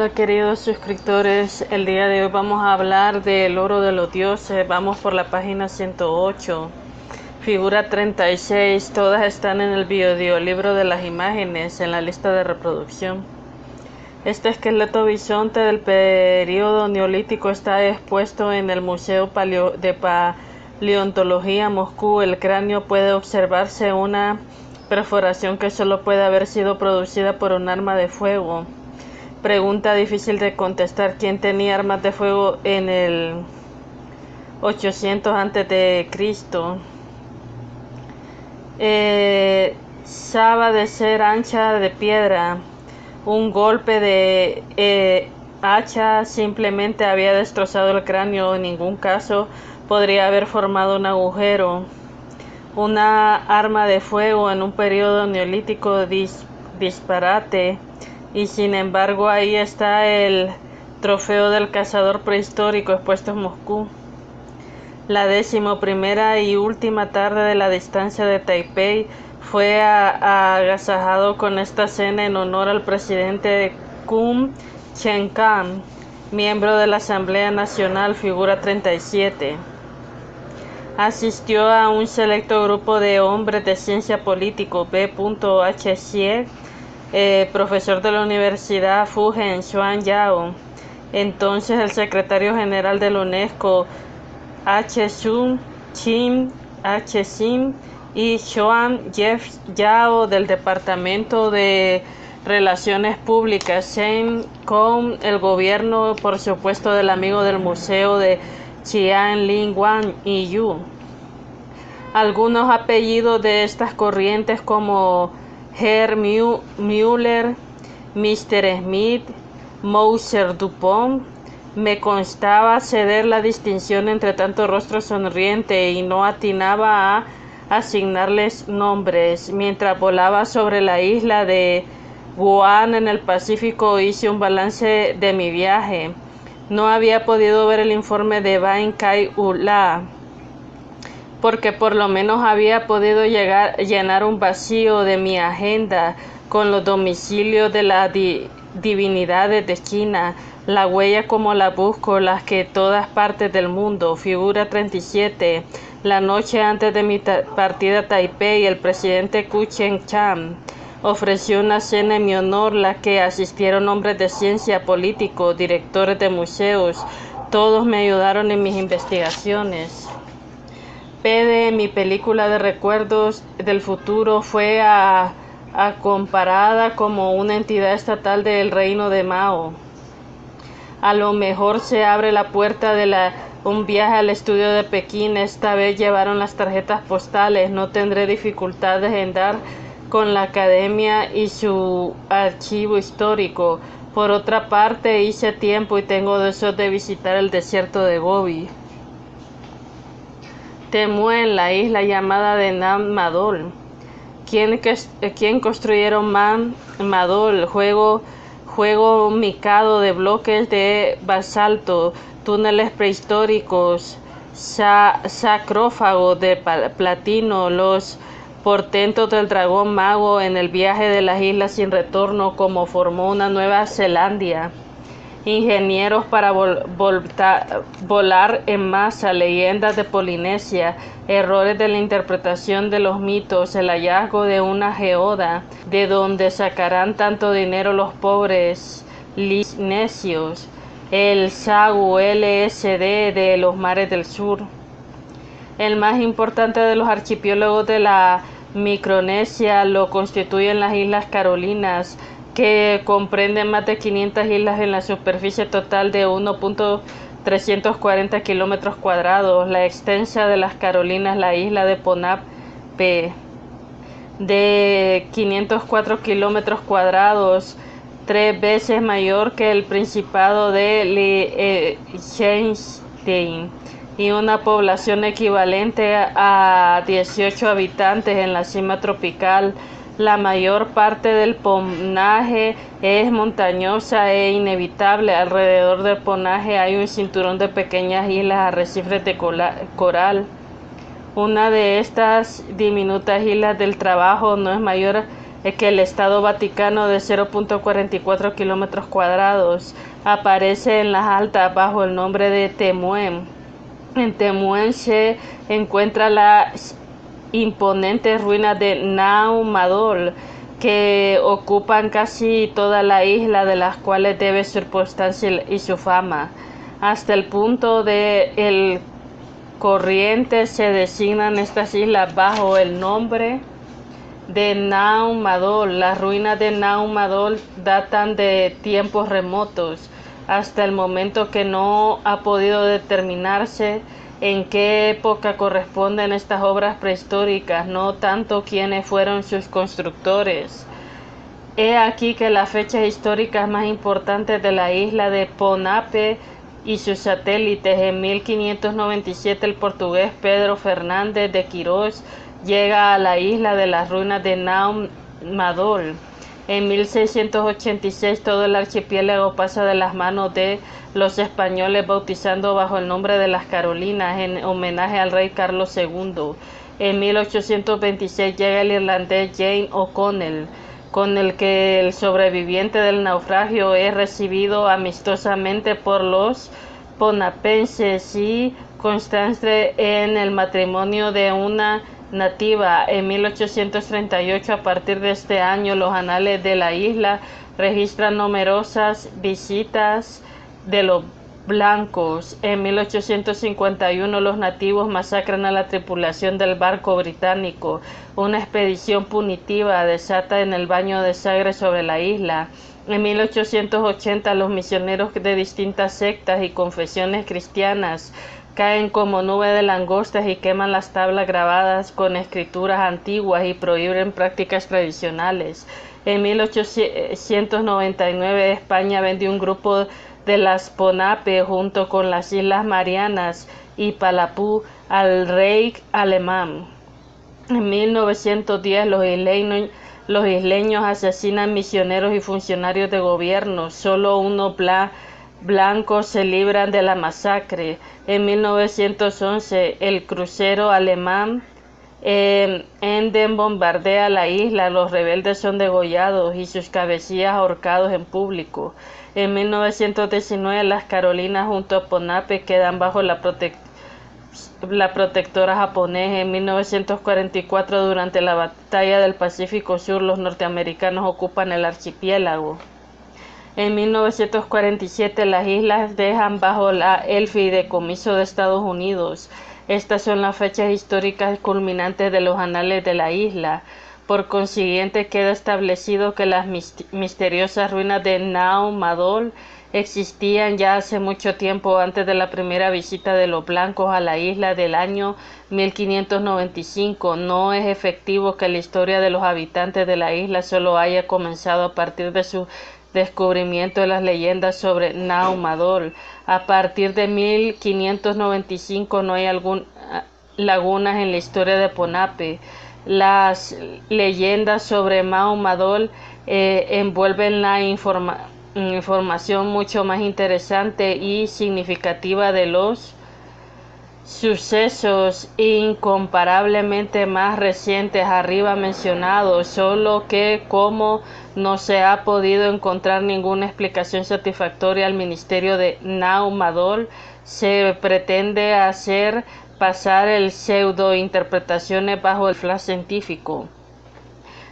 Hola queridos suscriptores, el día de hoy vamos a hablar del oro de los dioses. Vamos por la página 108, figura 36, todas están en el libro de las imágenes, en la lista de reproducción. Este esqueleto bisonte del periodo neolítico está expuesto en el Museo de Paleontología Moscú. El cráneo puede observarse una perforación que solo puede haber sido producida por un arma de fuego. Pregunta difícil de contestar: ¿quién tenía armas de fuego en el 800 a.C.? Saba de ser ancha de piedra. Un golpe de hacha simplemente había destrozado el cráneo. En ningún caso podría haber formado un agujero. Una arma de fuego en un periodo neolítico, disparate. Y sin embargo ahí está el trofeo del cazador prehistórico expuesto en Moscú. La 11ª y última tarde de la distancia de Taipei fue agasajado con esta cena en honor al presidente Kun Chen-kan, miembro de la Asamblea Nacional, figura 37. Asistió a un selecto grupo de hombres de ciencia político. B.H. Xie, profesor de la Universidad Fujian, Xuan Yao, entonces el secretario general de la UNESCO, H. Sun Chin, H. Sim, y Xuan Jeff Yao del Departamento de Relaciones Públicas, Shen con el gobierno, por supuesto, del amigo del museo de Qianling Wang y Yu. Algunos apellidos de estas corrientes como Herr Müller, Mr. Smith, Mouser Dupont. Me constaba ceder la distinción entre tanto rostro sonriente y no atinaba a asignarles nombres. Mientras volaba sobre la isla de Guam en el Pacífico, hice un balance de mi viaje. No había podido ver el informe de Ban Kai-ula, porque por lo menos había podido llenar un vacío de mi agenda con los domicilios de las divinidades de China. La huella como la busco, las que todas partes del mundo. Figura 37. La noche antes de mi partida a Taipei, el presidente Ku Chen-chan ofreció una cena en mi honor, la que asistieron hombres de ciencia, políticos, directores de museos. Todos me ayudaron en mis investigaciones. PD, mi película de recuerdos del futuro, fue comparada como una entidad estatal del reino de Mao. A lo mejor se abre la puerta de un viaje al estudio de Pekín. Esta vez llevaron las tarjetas postales. No tendré dificultades en dar con la academia y su archivo histórico. Por otra parte, hice tiempo y tengo deseos de visitar el desierto de Gobi. Temuén, la isla llamada de Nam Madol. ¿Quién construyeron Madol? Juego micado de bloques de basalto, túneles prehistóricos, sarcófagos de platino, los portentos del dragón mago en el viaje de las islas sin retorno, como formó una Nueva Zelandia. Ingenieros para volar en masa, leyendas de Polinesia, errores de la interpretación de los mitos, el hallazgo de una geoda, de donde sacarán tanto dinero los pobres necios, el SAGU LSD de los mares del sur. El más importante de los archipiélagos de la Micronesia lo constituyen las Islas Carolinas, que comprenden más de 500 islas en la superficie total de 1.340 kilómetros cuadrados. La extensa de las Carolinas, la isla de Ponape, de 504 kilómetros cuadrados, 3 veces mayor que el Principado de Liechtenstein, y una población equivalente a 18 habitantes en la cima tropical. La mayor parte del Ponaje es montañosa e inhabitable. Alrededor del Ponaje hay un cinturón de pequeñas islas, arrecifes de coral. Una de estas diminutas islas del Trabajo no es mayor que el Estado Vaticano de 0.44 kilómetros cuadrados aparece en las altas bajo el nombre de Temuén. En Temuén se encuentra las imponentes ruinas de Nau Madol, que ocupan casi toda la isla, de las cuales debe su importancia y su fama. Hasta el punto de el corriente se designan estas islas bajo el nombre de Nau Madol. Las ruinas de Nau Madol datan de tiempos remotos, hasta el momento que no ha podido determinarse en qué época corresponden estas obras prehistóricas, no tanto quiénes fueron sus constructores. He aquí que las fechas históricas más importantes de la isla de Ponape y sus satélites. En 1597 el portugués Pedro Fernández de Quirós llega a la isla de las ruinas de Nau Madol. En 1686 todo el archipiélago pasa de las manos de los españoles, bautizando bajo el nombre de las Carolinas en homenaje al rey Carlos II. En 1826 llega el irlandés James O'Connell, con el que el sobreviviente del naufragio es recibido amistosamente por los ponapenses y constante en el matrimonio de una nativa. En 1838, a partir de este año, los anales de la isla registran numerosas visitas de los blancos. En 1851 los nativos masacran a la tripulación del barco británico. Una expedición punitiva desata en el baño de sangre sobre la isla. En 1880 los misioneros de distintas sectas y confesiones cristianas caen como nube de langostas y queman las tablas grabadas con escrituras antiguas y prohíben prácticas tradicionales. En 1899 España vende un grupo de las Ponape junto con las Islas Marianas y Palapú al rey alemán. En 1910 los isleños asesinan misioneros y funcionarios de gobierno. Solo unos blancos se libran de la masacre. En 1911 el crucero alemán Enden bombardea la isla. Los rebeldes son degollados y sus cabecillas ahorcados en público. En 1919 las Carolinas junto a Ponape quedan bajo la protectora japonesa. En 1944, durante la batalla del Pacífico Sur, los norteamericanos ocupan el archipiélago. En 1947 las islas dejan bajo el fideicomiso de Estados Unidos. Estas son las fechas históricas culminantes de los anales de la isla. Por consiguiente, queda establecido que las misteriosas ruinas de Nau Madol existían ya hace mucho tiempo, antes de la primera visita de los blancos a la isla del año 1595. No es efectivo que la historia de los habitantes de la isla solo haya comenzado a partir de su descubrimiento de las leyendas sobre Nau Madol. A partir de 1595 no hay lagunas en la historia de Ponape. Las leyendas sobre Nau Madol envuelven la información mucho más interesante y significativa de los sucesos incomparablemente más recientes arriba mencionados, solo que como no se ha podido encontrar ninguna explicación satisfactoria al misterio de Nau Madol, se pretende hacer pasar el pseudo-interpretaciones bajo el flash científico.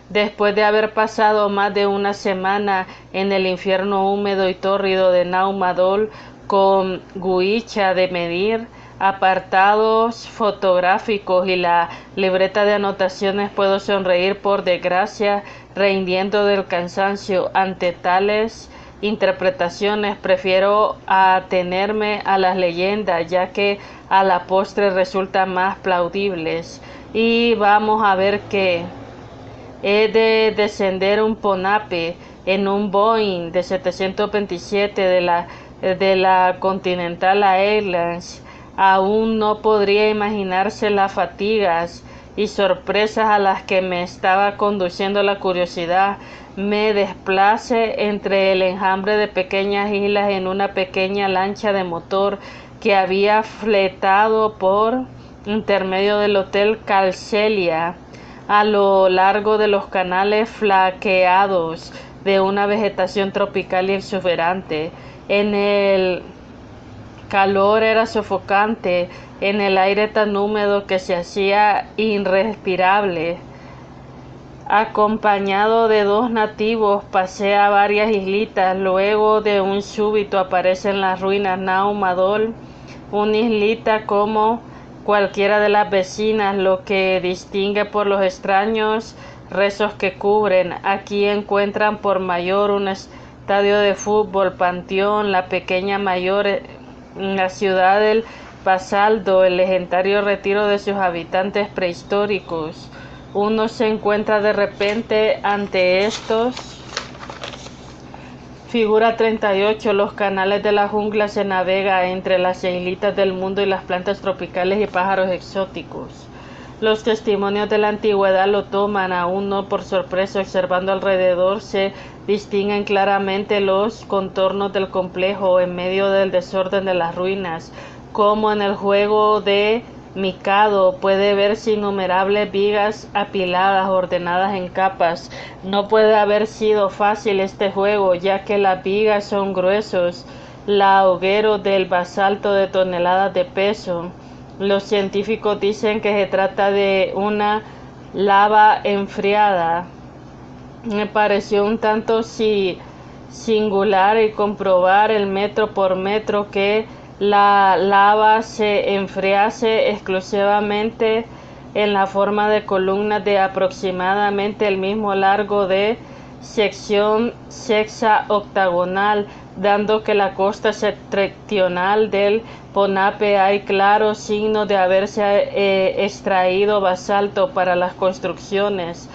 Después de haber pasado más de una semana en el infierno húmedo y tórrido de Nau Madol con guicha de medir, apartados fotográficos y la libreta de anotaciones, puedo sonreír por desgracia, rindiendo del cansancio. Ante tales interpretaciones prefiero atenerme a las leyendas, ya que a la postre resultan más plaudibles. Y vamos a ver que he de descender un Ponape en un Boeing de 727 de la Continental Airlines. Aún no podría imaginarse las fatigas y sorpresas a las que me estaba conduciendo la curiosidad. Me desplace entre el enjambre de pequeñas islas en una pequeña lancha de motor que había fletado por intermedio del Hotel Calcelia. a lo largo de los canales flaqueados de una vegetación tropical y exuberante. En el calor era sofocante, en el aire tan húmedo que se hacía irrespirable. Acompañado de 2 nativos, pasea varias islitas. Luego de un súbito aparece en las ruinas Nao Madol, una islita como cualquiera de las vecinas, lo que distingue por los extraños rezos que cubren. Aquí encuentran por mayor un estadio de fútbol, panteón, la pequeña mayor, la ciudad del basalto, el legendario retiro de sus habitantes prehistóricos. Uno se encuentra de repente ante estos. Figura 38. Los canales de la jungla se navega entre las islitas del mundo y las plantas tropicales y pájaros exóticos. Los testimonios de la antigüedad lo toman a uno por sorpresa. Observando alrededor se distinguen claramente los contornos del complejo en medio del desorden de las ruinas. Como en el juego de Mikado, puede verse innumerables vigas apiladas, ordenadas en capas. No puede haber sido fácil este juego, ya que las vigas son gruesos lagueros del basalto de toneladas de peso. Los científicos dicen que se trata de una lava enfriada. Me pareció un tanto singular y comprobar el metro por metro que la lava se enfriase exclusivamente en la forma de columnas de aproximadamente el mismo largo de sección sexta-octagonal, dando que la costa septentrional del Ponape hay claros signos de haberse extraído basalto para las construcciones.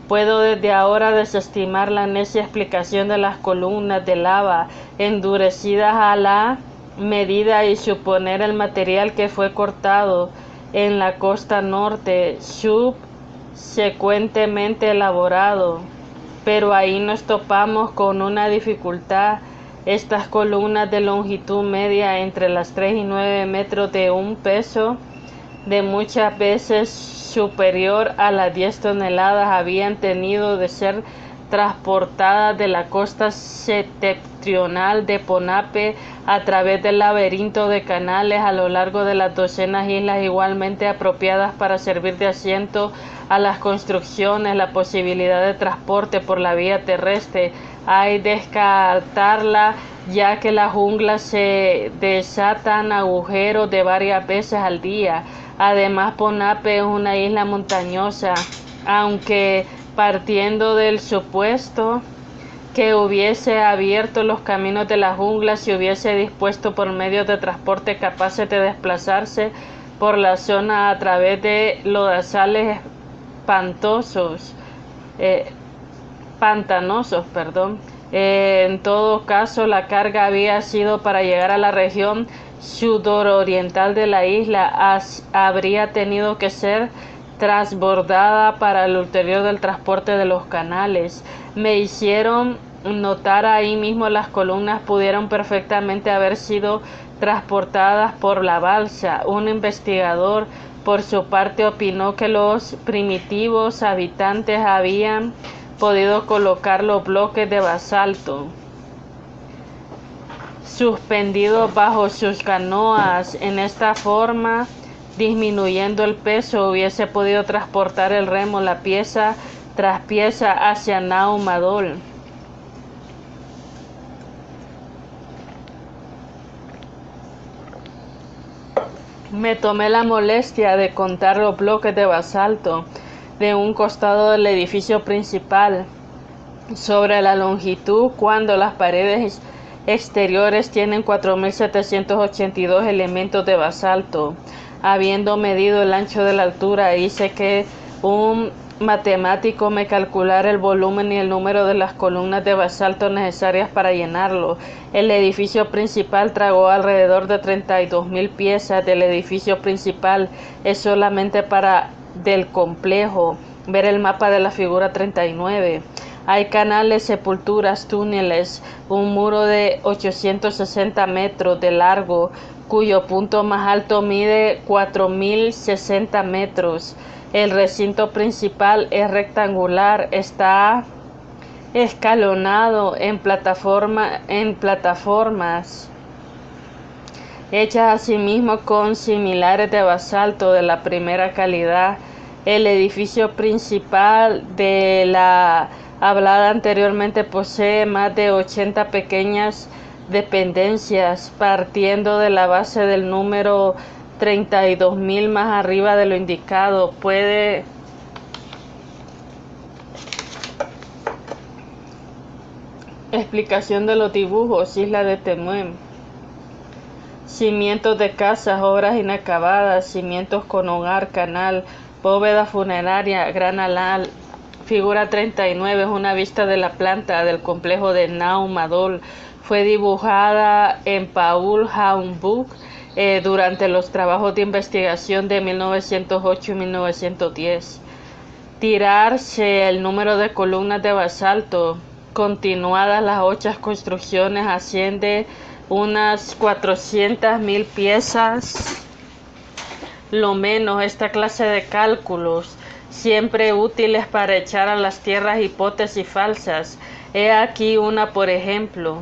Puedo desde ahora desestimar la necia explicación de las columnas de lava endurecidas a la medida y suponer el material que fue cortado en la costa norte subsecuentemente elaborado. Pero ahí nos topamos con una dificultad. Estas columnas de longitud media entre las 3 y 9 metros, de un peso de muchas veces superior a las 10 toneladas, habían tenido de ser transportadas de la costa septentrional de Ponape a través del laberinto de canales a lo largo de las docenas islas igualmente apropiadas para servir de asiento a las construcciones. La posibilidad de transporte por la vía terrestre hay de descartarla, ya que la jungla se desatan agujeros de varias veces al día. Además, Ponape es una isla montañosa, aunque partiendo del supuesto que hubiese abierto los caminos de la jungla, si hubiese dispuesto por medios de transporte capaces de desplazarse por la zona a través de lodazales pantanosos. En todo caso, la carga había sido para llegar a la región sudoriental de la isla. Habría tenido que ser transbordada para el ulterior del transporte de los canales. Me hicieron notar ahí mismo las columnas pudieron perfectamente haber sido transportadas por la balsa. Un investigador, por su parte, opinó que los primitivos habitantes habían podido colocar los bloques de basalto suspendidos bajo sus canoas. En esta forma, disminuyendo el peso, hubiese podido transportar el remo la pieza tras pieza hacia Nao Madol. Me tomé la molestia de contar los bloques de basalto de un costado del edificio principal sobre la longitud, cuando las paredes exteriores tienen 4.782 elementos de basalto. Habiendo medido el ancho de la altura, hice que un matemático me calculara el volumen y el número de las columnas de basalto necesarias para llenarlo. El edificio principal tragó alrededor de 32.000 piezas. Del edificio principal es solamente para del complejo. Ver el mapa de la figura 39. Hay canales, sepulturas, túneles, un muro de 860 metros de largo, cuyo punto más alto mide 4.060 metros. El recinto principal es rectangular, está escalonado en plataformas hechas asimismo con similares de basalto de la primera calidad. El edificio principal de la hablada anteriormente posee más de 80 pequeñas dependencias, partiendo de la base del número 32.000 más arriba de lo indicado. Explicación de los dibujos. Isla de Temuem. Cimientos de casas, obras inacabadas, cimientos con hogar, canal, bóveda funeraria, granalal. Figura 39 es una vista de la planta del complejo de Nau Madol. Fue dibujada en Paul Haumbuch durante los trabajos de investigación de 1908 y 1910. Tirarse el número de columnas de basalto. Continuadas las 8 construcciones, asciende unas 400.000 piezas. Lo menos esta clase de cálculos, siempre útiles para echar a las tierras hipótesis falsas. He aquí una, por ejemplo.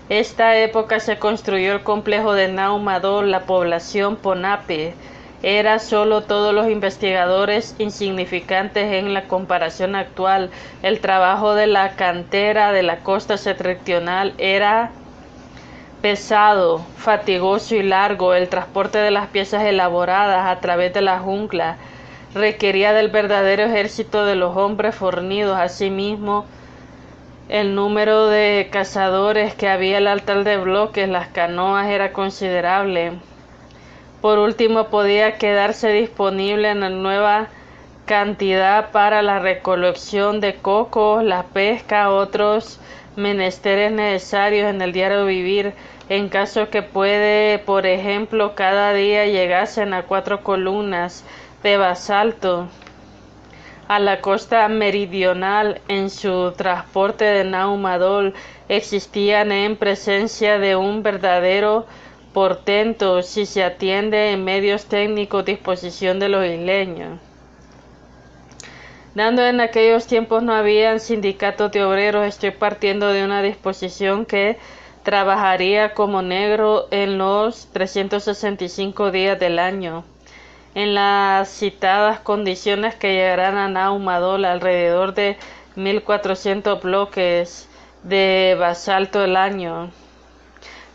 Esta época se construyó el complejo de Nau Madol, la población Ponape. Era solo todos los investigadores insignificantes en la comparación actual. El trabajo de la cantera de la costa septentrional era pesado, fatigoso y largo. El transporte de las piezas elaboradas a través de la jungla requería del verdadero ejército de los hombres fornidos. Asimismo, el número de cazadores que había al altar de bloques, las canoas, era considerable. Por último, podía quedarse disponible una nueva cantidad para la recolección de cocos, la pesca, otros menesteres necesarios en el diario vivir, en caso que por ejemplo, cada día llegasen a 4 columnas de basalto a la costa meridional. En su transporte de Nau Madol existían en presencia de un verdadero portento, si se atiende en medios técnicos, disposición de los isleños. Dando en aquellos tiempos no habían sindicatos de obreros, estoy partiendo de una disposición que trabajaría como negro en los 365 días del año. En las citadas condiciones que llegarán a Nau Madol alrededor de 1.400 bloques de basalto al año.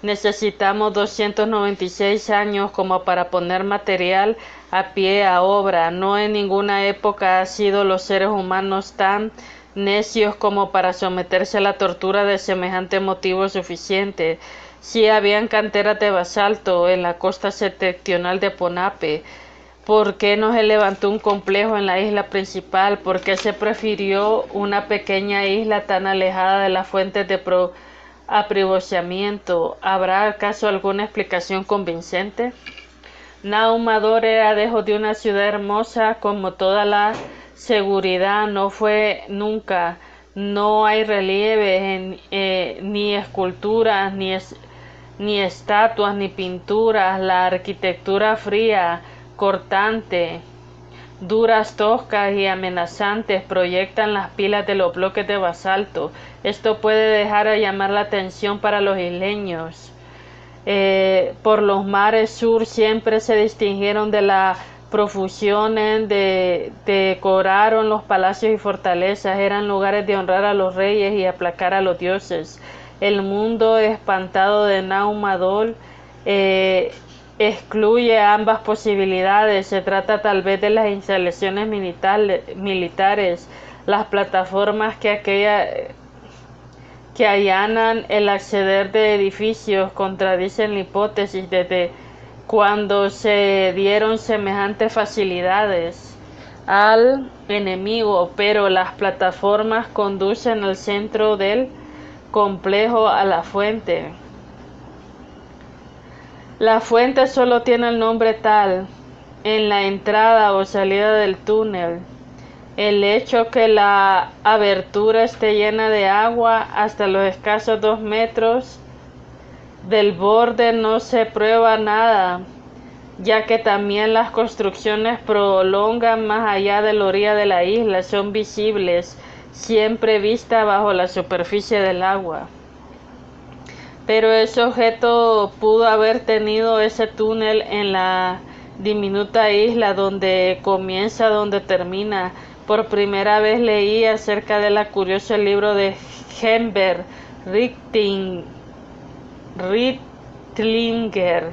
Necesitamos 296 años como para poner material a pie a obra. No en ninguna época han sido los seres humanos tan necios como para someterse a la tortura de semejante motivo suficiente. Si habían canteras de basalto en la costa septentrional de Ponape, ¿por qué no se levantó un complejo en la isla principal? ¿Por qué se prefirió una pequeña isla tan alejada de las fuentes de aprivociamiento? ¿Habrá acaso alguna explicación convincente? Nau Madol era lejos de una ciudad hermosa, como toda la seguridad no fue nunca. No hay relieves, ni esculturas, ni estatuas, ni pinturas. La arquitectura fría, cortante, duras, toscas y amenazantes proyectan las pilas de los bloques de basalto. Esto puede dejar a llamar la atención para los isleños. Por los mares sur siempre se distinguieron de la profusión decoraron los palacios y fortalezas, eran lugares de honrar a los reyes y aplacar a los dioses. El mundo espantado de Nau Madol excluye ambas posibilidades. Se trata tal vez de las instalaciones militares, las plataformas que allanan el acceder de edificios, contradicen la hipótesis desde cuando se dieron semejantes facilidades al enemigo, pero las plataformas conducen al centro del complejo, a la fuente. La fuente solo tiene el nombre tal en la entrada o salida del túnel. El hecho que la abertura esté llena de agua hasta los escasos 2 metros Del borde no se prueba nada, ya que también las construcciones prolongan más allá de la orilla de la isla, son visibles, siempre vista bajo la superficie del agua. Pero ese objeto pudo haber tenido ese túnel en la diminuta isla donde comienza, donde termina. Por primera vez leí acerca del curioso libro de Herbert Richtlinger,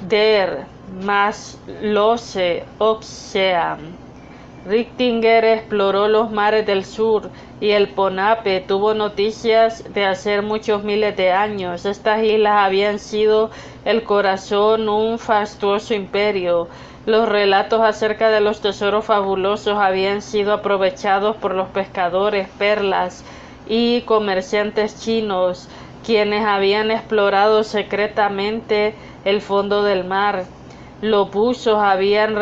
Der Masslose Ozean. Richtlinger exploró los mares del sur y el Ponape tuvo noticias de hace muchos miles de años. Estas islas habían sido el corazón de un fastuoso imperio. Los relatos acerca de los tesoros fabulosos habían sido aprovechados por los pescadores, perlas y comerciantes chinos, quienes habían explorado secretamente el fondo del mar. Los buzos habían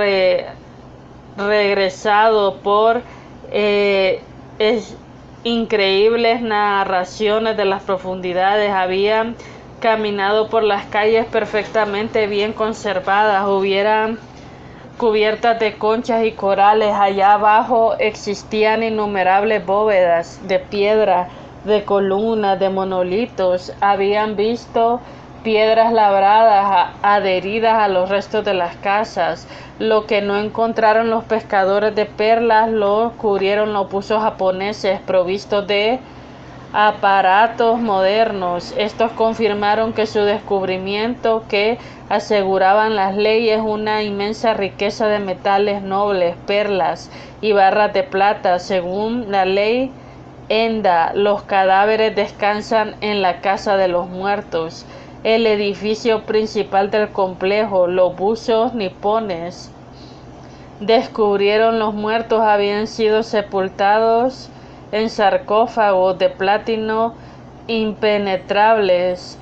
regresado por increíbles narraciones de las profundidades, habían caminado por las calles perfectamente bien conservadas, hubieran cubiertas de conchas y corales. Allá abajo existían innumerables bóvedas de piedra, de columnas, de monolitos. Habían visto piedras labradas adheridas a los restos de las casas. Lo que no encontraron los pescadores de perlas lo cubrieron los buzos japoneses provistos de aparatos modernos. Estos confirmaron que su descubrimiento, que aseguraban las leyes una inmensa riqueza de metales nobles, perlas y barras de plata. Según la ley Enda, los cadáveres descansan en la casa de los muertos, el edificio principal del complejo. Los buzos nipones descubrieron los muertos habían sido sepultados en sarcófagos de platino impenetrables.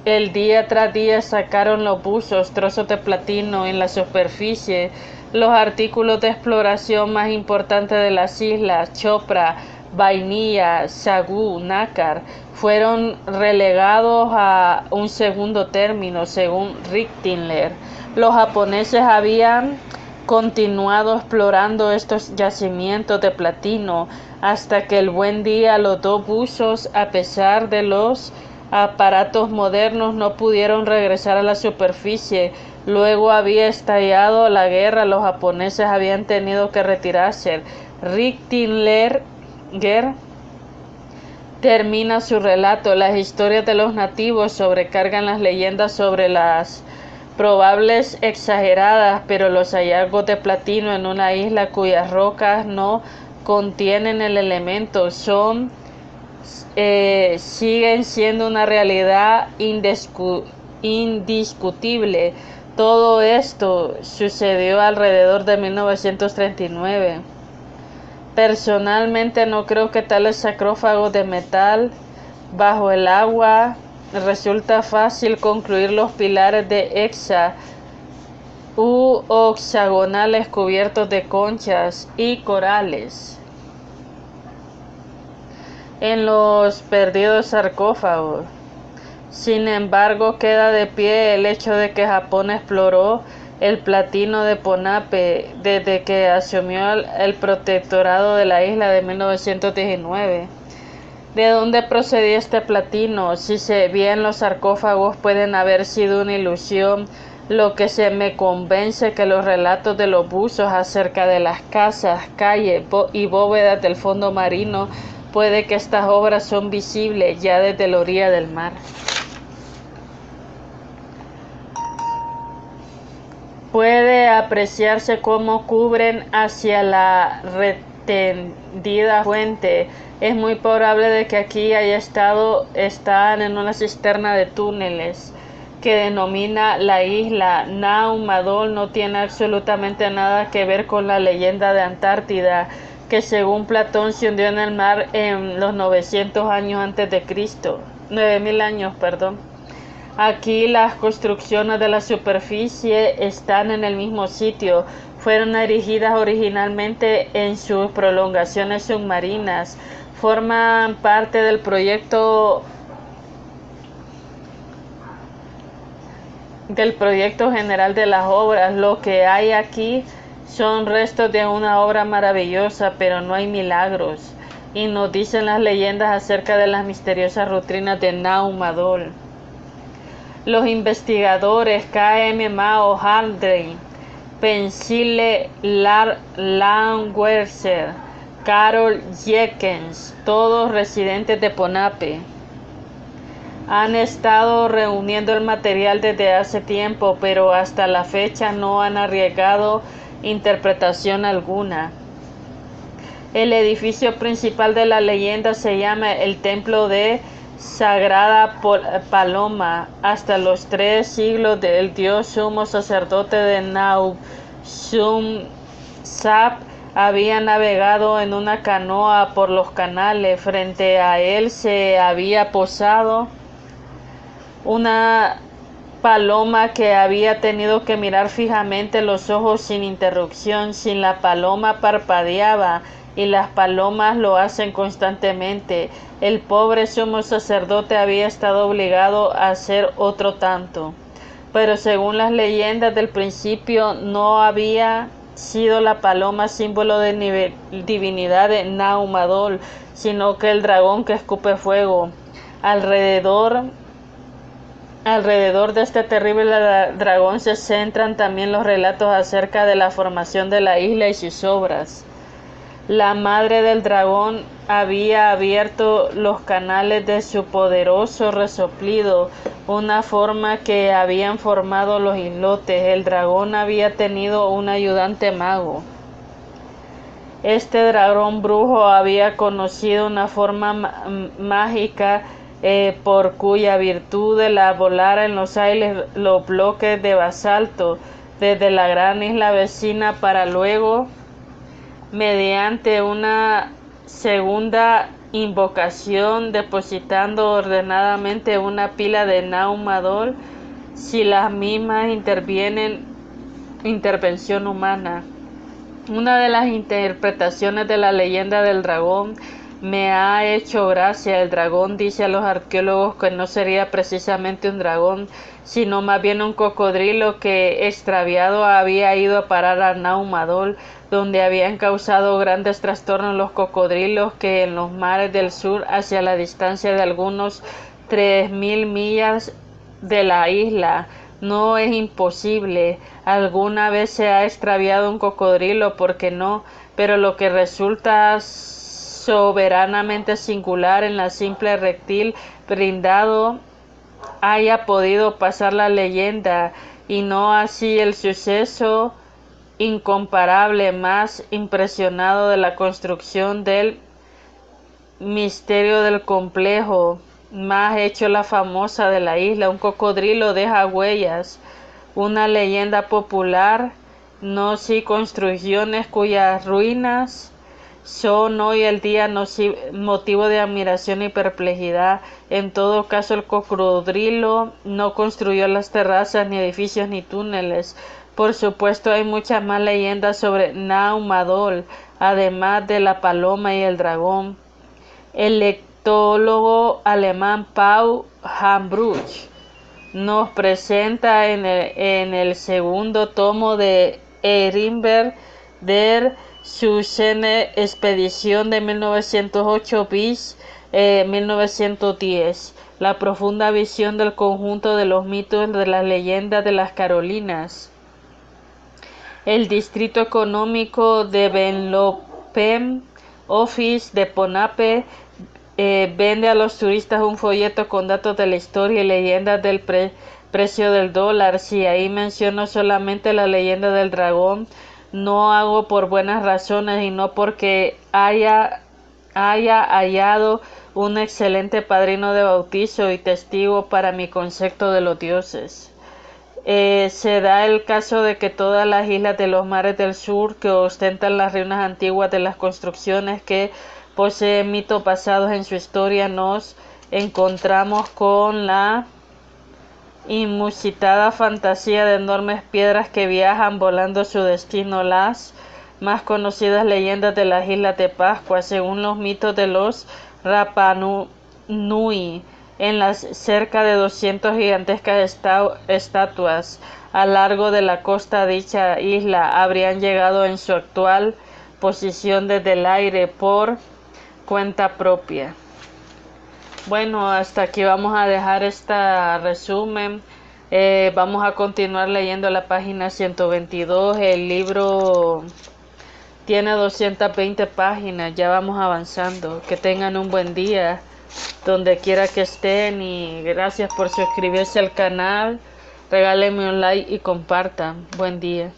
El día tras día sacaron los buzos trozos de platino en la superficie. Los artículos de exploración más importantes de las islas, Chopra, Vainilla, Sagú, Nácar, fueron relegados a un segundo término, según Richtlinger. Los japoneses habían continuado explorando estos yacimientos de platino hasta que el buen día los dos buzos, a pesar de los aparatos modernos, no pudieron regresar a la superficie. Luego había estallado la guerra, los japoneses habían tenido que retirarse. Richtlinger termina su relato. Las historias de los nativos sobrecargan las leyendas sobre las probables exageradas, pero los hallazgos de platino en una isla cuyas rocas no contienen el elemento siguen siendo una realidad indiscutible. Todo esto sucedió alrededor de 1939. Personalmente no creo que tales sarcófagos de metal bajo el agua. Resulta fácil concluir los pilares de hexa u octagonales cubiertos de conchas y corales en los perdidos sarcófagos. Sin embargo, queda de pie el hecho de que Japón exploró el platino de Ponape desde que asumió el protectorado de la isla de 1919. ¿De dónde procedía este platino? Si se bien los sarcófagos pueden haber sido una ilusión, lo que se me convence que los relatos de los buzos acerca de las casas, calles y bóvedas del fondo marino, puede que estas obras son visibles ya desde la orilla del mar. Puede apreciarse cómo cubren hacia la retendida fuente. Es muy probable de que aquí están en una cisterna de túneles que denomina la isla Naumadol. No tiene absolutamente nada que ver con la leyenda de Antártida, que según Platón se hundió en el mar en los 900 años antes de Cristo, 9000 años, perdón. Aquí las construcciones de la superficie están en el mismo sitio. Fueron erigidas originalmente en sus prolongaciones submarinas. Forman parte del proyecto del proyecto general de las obras. Lo que hay aquí son restos de una obra maravillosa, pero no hay milagros. Y nos dicen las leyendas acerca de las misteriosas ruinas de Naumadol. Los investigadores K.M. Mao Haldane, Pensile Langwerser, Carol Jenkins, todos residentes de Ponape, han estado reuniendo el material desde hace tiempo, pero hasta la fecha no han arriesgado interpretación alguna. El edificio principal de la leyenda se llama el Templo de Sagrada Paloma. Hasta los 3 siglos del dios sumo sacerdote de Nau, Sum Sap, había navegado en una canoa por los canales. Frente a él se había posado una paloma que había tenido que mirar fijamente los ojos sin interrupción. Sin la paloma parpadeaba, y las palomas lo hacen constantemente. El pobre sumo sacerdote había estado obligado a hacer otro tanto. Pero según las leyendas del principio, no había sido la paloma símbolo de divinidad de Naumadol, sino que el dragón que escupe fuego. Alrededor de este terrible dragón se centran también los relatos acerca de la formación de la isla y sus obras. La madre del dragón había abierto los canales de su poderoso resoplido, una forma que habían formado los islotes. El dragón había tenido un ayudante mago. Este dragón brujo había conocido una forma mágica por cuya virtud la volara en los aires los bloques de basalto desde la gran isla vecina, para luego, mediante una segunda invocación, depositando ordenadamente una pila de Naumadol, si las mismas intervención humana. Una de las interpretaciones de la leyenda del dragón me ha hecho gracia. El dragón, dice a los arqueólogos, que no sería precisamente un dragón, sino más bien un cocodrilo que, extraviado, había ido a parar a Naumadol, donde habían causado grandes trastornos los cocodrilos que en los mares del sur, hacia la distancia de algunos 3000 millas de la isla. No es imposible. Alguna vez se ha extraviado un cocodrilo, ¿por qué no? Pero lo que resulta soberanamente singular en la simple reptil brindado haya podido pasar la leyenda, y no así el suceso incomparable más impresionado de la construcción del misterio del complejo más hecho la famosa de la isla. Un cocodrilo deja huellas, una leyenda popular, no si construcciones cuyas ruinas son hoy el día motivo de admiración y perplejidad. En todo caso, el cocodrilo no construyó las terrazas, ni edificios, ni túneles. Por supuesto, hay muchas más leyendas sobre Naumadol, además de la paloma y el dragón. El lectólogo alemán Paul Hambruch nos presenta en el segundo tomo de Ehrenberg der Schöne Expedición de 1908 bis 1910, la profunda visión del conjunto de los mitos de las leyendas de las Carolinas. El distrito económico de Venlopen Office de Ponape vende a los turistas un folleto con datos de la historia y leyendas del precio del dólar. Si ahí menciono solamente la leyenda del dragón, no hago por buenas razones y no porque haya hallado un excelente padrino de bautizo y testigo para mi concepto de los dioses. Se da el caso de que todas las islas de los mares del sur, que ostentan las ruinas antiguas de las construcciones que poseen mitos basados en su historia, nos encontramos con la inusitada fantasía de enormes piedras que viajan volando su destino. Las más conocidas leyendas de las Islas de Pascua, según los mitos de los Rapa Nui, en las cerca de 200 gigantescas estatuas a lo largo de la costa de dicha isla habrían llegado en su actual posición desde el aire por cuenta propia. Bueno, hasta aquí vamos a dejar este resumen. Vamos a continuar leyendo la página 122. El libro tiene 220 páginas. Ya vamos avanzando. Que tengan un buen día donde quiera que estén, y gracias por suscribirse al canal. Regálenme un like y compartan. Buen día.